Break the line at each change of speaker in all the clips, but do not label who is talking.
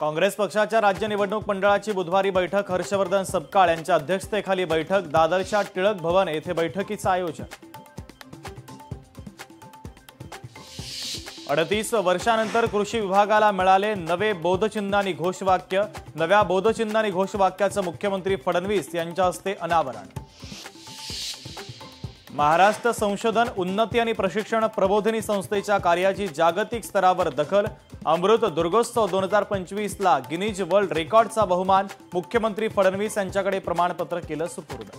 काँग्रेस पक्षाच्या राज्य निवडणूक मंडळाची बुधवारी बैठक हर्षवर्धन सपकाळ यांच्या अध्यक्षतेखाली बैठक दादरच्या टिळक भवन येथे बैठकीचं आयोजन। 38 वर्षांनंतर कृषी विभागाला मिळाले नवे बोधचिन्हांनी घोषवाक्य। नव्या बोधचिन्हांनी घोषवाक्याचं मुख्यमंत्री फडणवीस यांच्या हस्ते अनावरण। महाराष्ट्र संशोधन उन्नती आणि प्रशिक्षण प्रबोधिनी संस्थेच्या कार्याची जागतिक स्तरावर दखल। अमृत दुर्गोत्सव 2025 ला गिनीज वर्ल्ड रेकॉर्डचा बहुमान। मुख्यमंत्री फडणवीस यांच्याकडे प्रमाणपत्र केलं सुपूर्द।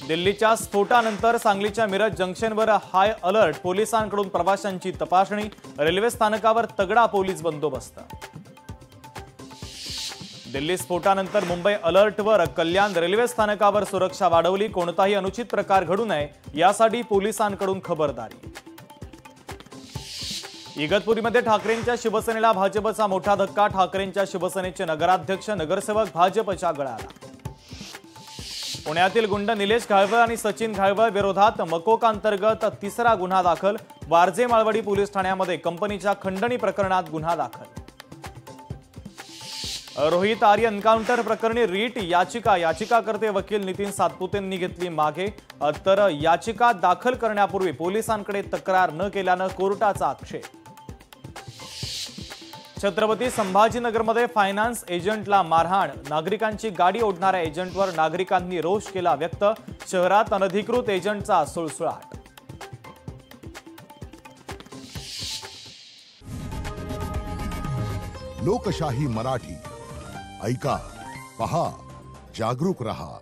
दिल्लीच्या स्फोटानंतर सांगलीच्या मिरज जंक्शनवर हाय अलर्ट। पोलिसांकडून प्रवाशांची तपासणी। रेल्वे स्थानकावर तगडा पोलीस बंदोबस्त। दिल्ली स्फोटानंतर मुंबई अलर्टवर। कल्याण रेल्वे स्थानकावर सुरक्षा वाढवली। कोणताही अनुचित प्रकार घडू नये यासाठी पोलिसांकडून खबरदारी। इगतपुरीमध्ये ठाकरेंच्या शिवसेनेला भाजपचा मोठा धक्का। ठाकरेंच्या शिवसेनेचे नगराध्यक्ष नगरसेवक भाजपच्या गळाला। पुण्यातील गुंड निलेश घाळवळ आणि सचिन घाळवळ विरोधात मकोका अंतर्गत तिसरा गुन्हा दाखल। वारजे माळवडी पोलीस ठाण्यामध्ये कंपनीच्या खंडणी प्रकरणात गुन्हा दाखल। रोहित आर्य एन्काउंटर प्रकरणी रीट याचिकाकर्ते वकील नितीन सातपुतेंनी घेतली मागे। तर याचिका दाखल करण्यापूर्वी पोलिसांकडे तक्रार न केल्यानं कोर्टाचा आक्षेप। छत्रपती संभाजीनगरमध्ये फायनान्स एजंटला मारहाण। नागरिकांची गाडी ओढणाऱ्या एजंटवर नागरिकांनी रोष केला व्यक्त। शहरात अनधिकृत एजंटचा सुळसुळाट।
लोकशाही मराठी ऐका, पहा, जागरूक रहा।